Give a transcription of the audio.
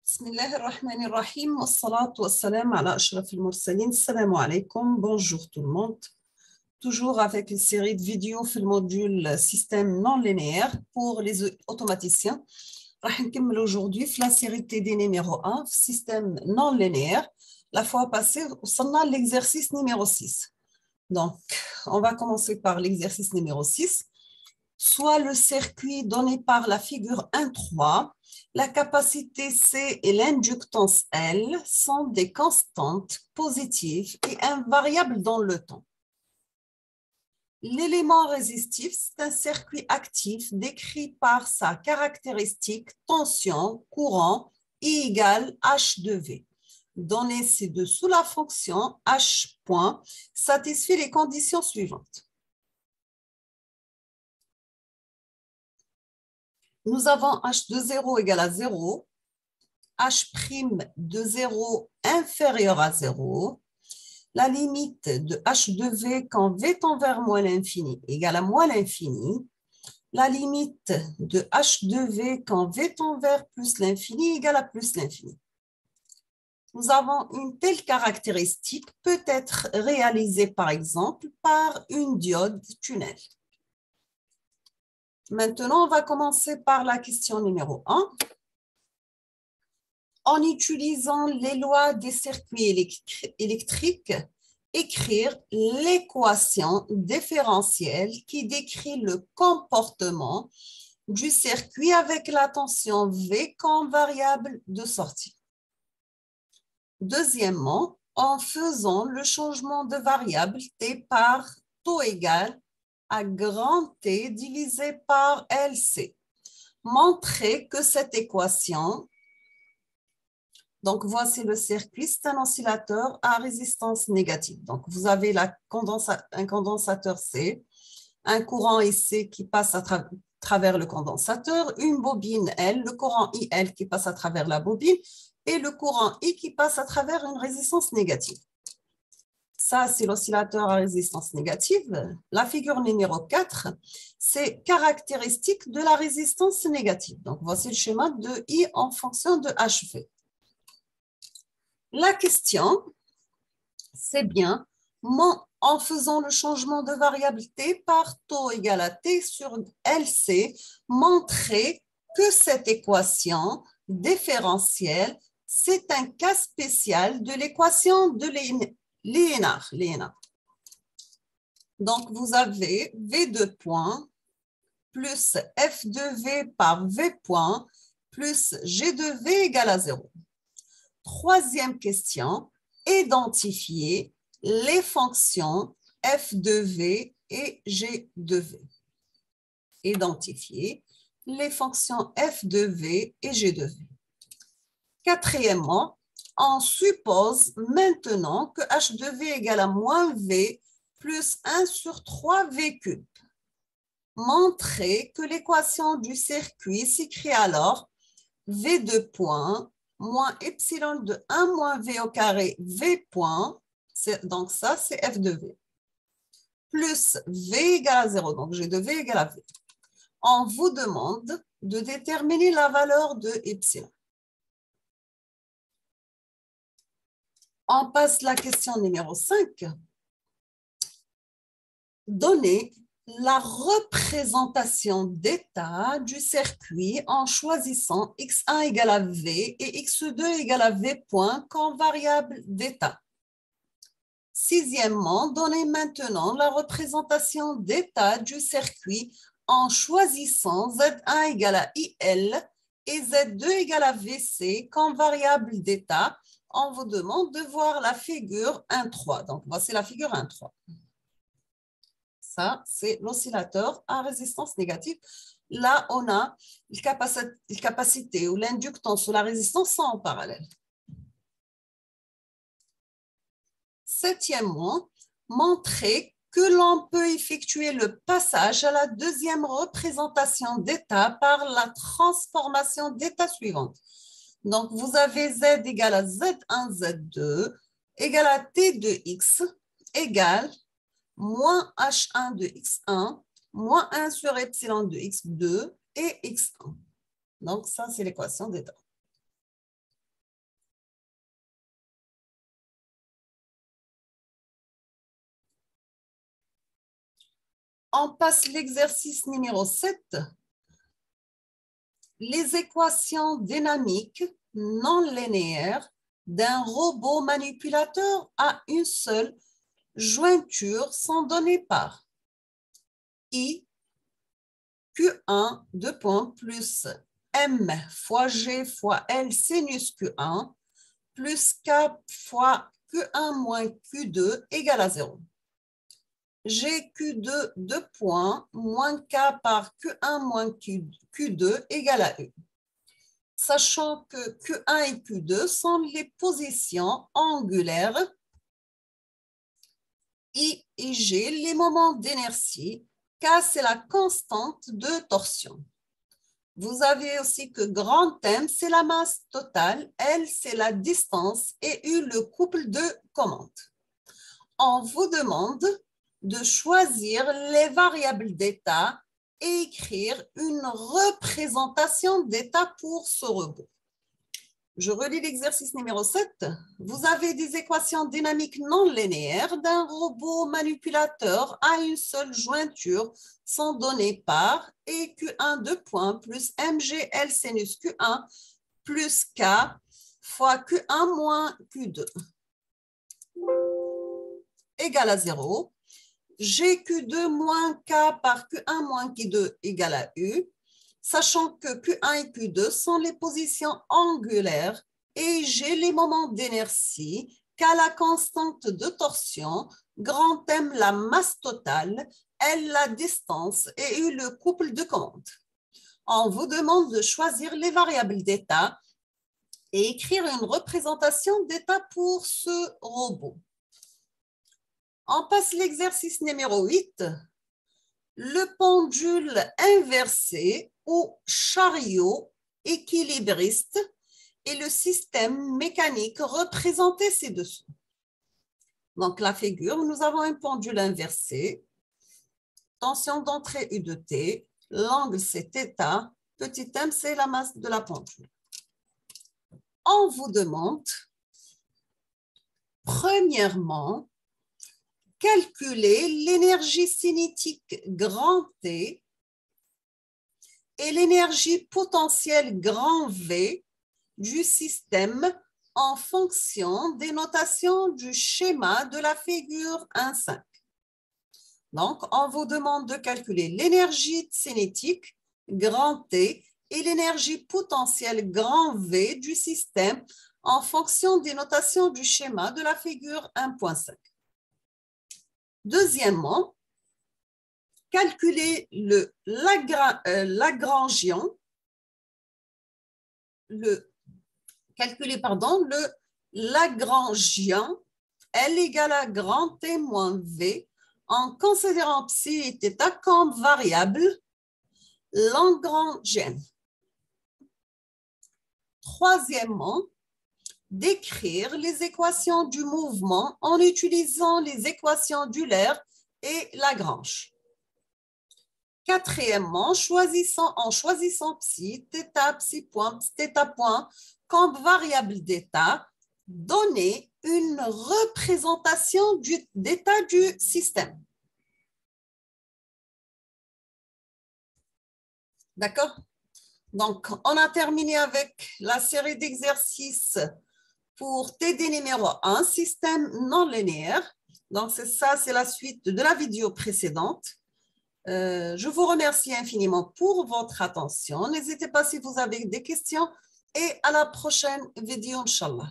بسم الله الرحمن الرحيم والصلاة والسلام على أشرف المرسلين. السلام عليكم. Bonjour tout le monde. Toujours avec une série de vidéos في المودule système non linéaire pour les automaticiens. راح نكمل aujourd'hui في la série TD numéro 1 في système non linéaire. La fois passée, وصلنا l'exercice numéro 6. Donc, on va commencer par l'exercice numéro 6. Soit le circuit donné par la figure 1.3, la capacité C et l'inductance L sont des constantes positives et invariables dans le temps. L'élément résistif, c'est un circuit actif décrit par sa caractéristique tension, courant, I égale H de V. Donné ci-dessous, la fonction H point satisfait les conditions suivantes. Nous avons H de 0 égale à 0, H' de 0 inférieur à 0, la limite de H de V quand V tend vers moins l'infini égale à moins l'infini, la limite de H de V quand V tend vers plus l'infini égale à plus l'infini. Nous avons une telle caractéristique peut être réalisée par exemple par une diode tunnel. Maintenant, on va commencer par la question numéro 1. En utilisant les lois des circuits électriques, écrire l'équation différentielle qui décrit le comportement du circuit avec la tension V comme variable de sortie. Deuxièmement, en faisant le changement de variable T par taux égal à grand T divisé par LC. Montrer que cette équation, donc voici le circuit, c'est un oscillateur à résistance négative. Donc vous avez un condensateur C, un courant IC qui passe à travers le condensateur, une bobine L, le courant IL qui passe à travers la bobine et le courant I qui passe à travers une résistance négative. Ça, c'est l'oscillateur à résistance négative. La figure numéro 4, c'est caractéristique de la résistance négative. Donc, voici le schéma de I en fonction de HV. La question, c'est bien, en faisant le changement de variable T par taux égal à T sur LC, montrer que cette équation différentielle, c'est un cas spécial de l'équation de Léonard. Donc, vous avez V de point plus F de V par V point plus G de V égale à 0. Troisième question, identifier les fonctions F de V et G de V. Identifier les fonctions F de V et G de V. Quatrièmement, on suppose maintenant que H de V égale à moins V plus 1 sur 3 V cube. Montrer que l'équation du circuit s'écrit alors V de point moins epsilon de 1 moins V au carré V point, donc ça c'est F de V, plus V égale à 0, donc G de V égale à V. On vous demande de déterminer la valeur de epsilon. On passe à la question numéro 5. Donner la représentation d'état du circuit en choisissant x1 égale à V et x2 égale à V point comme variable d'état. Sixièmement, donner maintenant la représentation d'état du circuit en choisissant Z1 égale à IL et Z2 égale à VC comme variable d'état. On vous demande de voir la figure 1.3. Donc, voici la figure 1.3. Ça, c'est l'oscillateur à résistance négative. Là, on a la capacité ou l'inductance ou la résistance sont en parallèle. Septièmement, montrer que l'on peut effectuer le passage à la deuxième représentation d'état par la transformation d'état suivante. Donc, vous avez Z égale à Z1, Z2, égale à T de X, égale moins H1 de X1, moins 1 sur epsilon de X2 et X1. Donc, ça, c'est l'équation d'état. On passe l'exercice numéro 7. Les équations dynamiques non linéaires d'un robot manipulateur à une seule jointure sont données par I, Q1, 2 points, plus M fois G fois L sinus Q1, plus K fois Q1 moins Q2 égale à 0. GQ2, 2 points, moins K par Q1 moins Q2 égale à U. Sachant que Q1 et Q2 sont les positions angulaires, I et G, les moments d'inertie, K, c'est la constante de torsion. Vous avez aussi que grand M, c'est la masse totale, L, c'est la distance et U, le couple de commande. On vous demande de choisir les variables d'état et écrire une représentation d'état pour ce robot. Je relis l'exercice numéro 7. Vous avez des équations dynamiques non linéaires d'un robot manipulateur à une seule jointure sont données par et Q1 2 points plus MGL sinus Q1 plus K fois Q1 moins Q2 égale à 0. GQ2 moins K par Q1 moins Q2 égale à U, sachant que Q1 et Q2 sont les positions angulaires et G les moments d'inertie, K la constante de torsion, grand M la masse totale, L la distance et U le couple de commande. On vous demande de choisir les variables d'état et écrire une représentation d'état pour ce robot. On passe l'exercice numéro 8. Le pendule inversé ou chariot équilibriste et le système mécanique représenté ci-dessous. Donc, la figure, nous avons un pendule inversé, tension d'entrée U de T, l'angle c'est θ, petit m c'est la masse de la pendule. On vous demande, premièrement, calculer l'énergie cinétique grand T et l'énergie potentielle grand V du système en fonction des notations du schéma de la figure 1.5. Donc, on vous demande de calculer l'énergie cinétique grand T et l'énergie potentielle grand V du système en fonction des notations du schéma de la figure 1.5. Deuxièmement, calculer le Lagrangien, L égale à grand T moins V, en considérant psi et θ comme variable lagrangienne. Troisièmement, décrire les équations du mouvement en utilisant les équations d'Euler et Lagrange. Quatrièmement, en choisissant psi, θ point comme variable d'état, donner une représentation d'état du système. D'accord? Donc, on a terminé avec la série d'exercices pour TD numéro 1, système non linéaire. Donc, c'est la suite de la vidéo précédente. Je vous remercie infiniment pour votre attention. N'hésitez pas si vous avez des questions et à la prochaine vidéo, Inch'Allah.